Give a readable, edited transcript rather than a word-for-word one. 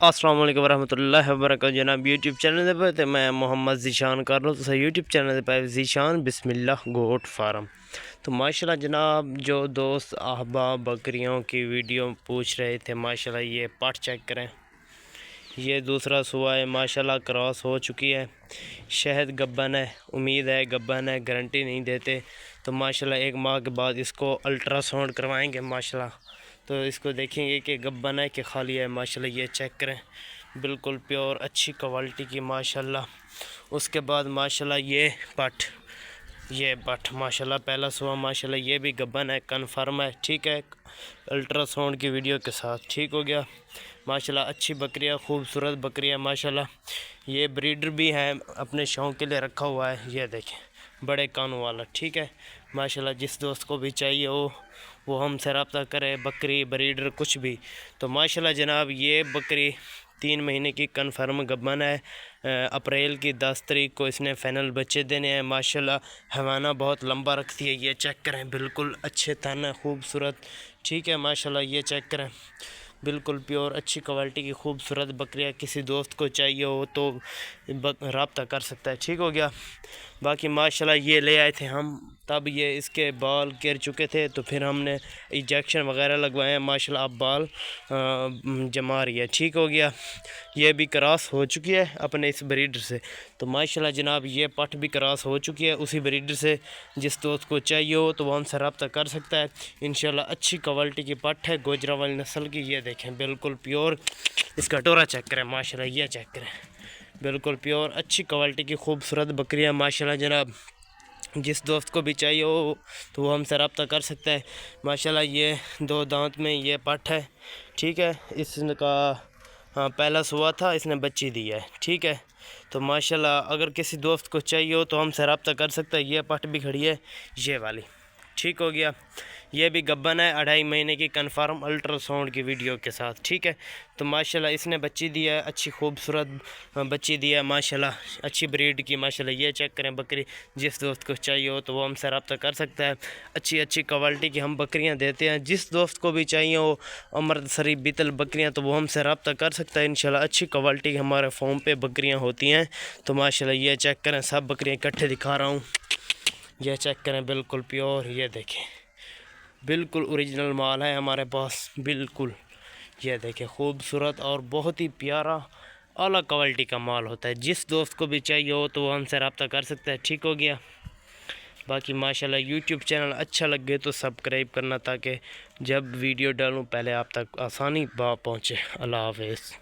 السلام علیکم ورحمۃ اللہ وبرکاتہ جناب یوٹیوب چینل پہ تو میں محمد ذیشان کر رہا ہوں تو یوٹیوب چینل پہ ذیشان بسم اللہ گوٹ فارم۔ تو ماشاءاللہ جناب جو دوست احباب بکریوں کی ویڈیو پوچھ رہے تھے، ماشاءاللہ یہ پٹ چیک کریں، یہ دوسرا سوا ہے، ماشاءاللہ کراس ہو چکی ہے، شہد گبن ہے، امید ہے گبن ہے، گارنٹی نہیں دیتے تو ماشاءاللہ 1 ماہ کے بعد اس کو الٹرا ساؤنڈ کروائیں گے ماشاءاللہ، تو اس کو دیکھیں گے کہ گبن ہے کہ خالی ہے۔ ماشاءاللہ یہ چیک کریں، بالکل پیور اچھی کوالٹی کی ماشاءاللہ۔ اس کے بعد ماشاءاللہ یہ پٹ ماشاءاللہ پہلا سوا ماشاءاللہ یہ بھی گبن ہے، کنفرم ہے، ٹھیک ہے، الٹرا ساؤنڈ کی ویڈیو کے ساتھ ٹھیک ہو گیا۔ ماشاءاللہ اچھی بکریاں، خوبصورت بکریاں ماشاءاللہ۔ یہ بریڈر بھی ہے، اپنے شوق کے لیے رکھا ہوا ہے، یہ دیکھیں بڑے کانوں والا، ٹھیک ہے ماشاءاللہ۔ جس دوست کو بھی چاہیے وہ ہم سے رابطہ کرے، بکری بریڈر کچھ بھی تو ماشاءاللہ جناب۔ یہ بکری 3 مہینے کی کنفرم گبن ہے، اپریل کی 10 تاریخ کو اس نے فائنل بچے دینے ہیں ماشاءاللہ۔ حوانہ بہت لمبا رکھتی ہے، یہ چیک کریں، بالکل اچھے تن ہے، خوبصورت، ٹھیک ہے ماشاءاللہ۔ یہ چیک کریں، بالکل پیور اچھی کوالٹی کی خوبصورت بکریاں، کسی دوست کو چاہیے ہو تو رابطہ کر سکتا ہے، ٹھیک ہو گیا۔ باقی ماشاءاللہ یہ لے آئے تھے ہم، تب یہ اس کے بال گر چکے تھے تو پھر ہم نے انجیکشن وغیرہ لگوائے ہیں ماشاءاللہ، اب بال جما رہی ہے، ٹھیک ہو گیا۔ یہ بھی کراس ہو چکی ہے اپنے اس بریڈر سے تو ماشاءاللہ جناب۔ یہ پٹ بھی کراس ہو چکی ہے اسی بریڈر سے، جس دوست کو چاہیے ہو تو وہ ہم سے رابطہ کر سکتا ہے انشاءاللہ۔ اچھی کوالٹی کی پٹ ہے، گوجرا والی نسل کی، یہ دیکھیں بالکل پیور۔ اس کا ٹورا چیک کریں ماشاءاللہ، یہ چیک کریں، بالکل پیور اچھی کوالٹی کی خوبصورت بکریاں ماشاءاللہ جناب۔ جس دوست کو بھی چاہیے ہو تو وہ ہم سے رابطہ کر سکتا ہے ماشاءاللہ۔ یہ 2 دانت میں یہ پٹ ہے، ٹھیک ہے، اس کا پہلا سوا تھا، اس نے بچی دی ہے، ٹھیک ہے تو ماشاءاللہ۔ اگر کسی دوست کو چاہیے ہو تو ہم سے رابطہ کر سکتا ہے۔ یہ پٹ بھی کھڑی ہے، یہ والی، ٹھیک ہو گیا۔ یہ بھی گبن ہے، 2.5 مہینے کی کنفرم الٹرا ساؤنڈ کی ویڈیو کے ساتھ، ٹھیک ہے تو ماشاءاللہ۔ اس نے بچی دی ہے، اچھی خوبصورت بچی دی ہے ماشاءاللہ، اچھی بریڈ کی ماشاءاللہ۔ یہ چیک کریں بکری، جس دوست کو چاہیے ہو تو وہ ہم سے رابطہ کر سکتا ہے۔ اچھی کوالٹی کی ہم بکریاں دیتے ہیں، جس دوست کو بھی چاہیے ہو امرتسری بیتل بکریاں تو وہ ہم سے رابطہ کر سکتا ہے انشاءاللہ۔ اچھی کوالٹی کی ہمارے فارم پہ بکریاں ہوتی ہیں تو ماشاءاللہ۔ یہ چیک کریں، سب بکریاں اکٹھے دکھا رہا ہوں، یہ چیک کریں بالکل پیور، یہ دیکھیں بالکل اوریجنل مال ہے ہمارے پاس، بالکل یہ دیکھیں خوبصورت اور بہت ہی پیارا اعلیٰ کوالٹی کا مال ہوتا ہے۔ جس دوست کو بھی چاہیے ہو تو وہ ہم سے رابطہ کر سکتا ہے، ٹھیک ہو گیا۔ باقی ماشاءاللہ یوٹیوب چینل اچھا لگے تو سبسکرائب کرنا تاکہ جب ویڈیو ڈالوں پہلے آپ تک آسانی پہنچے۔ اللہ حافظ۔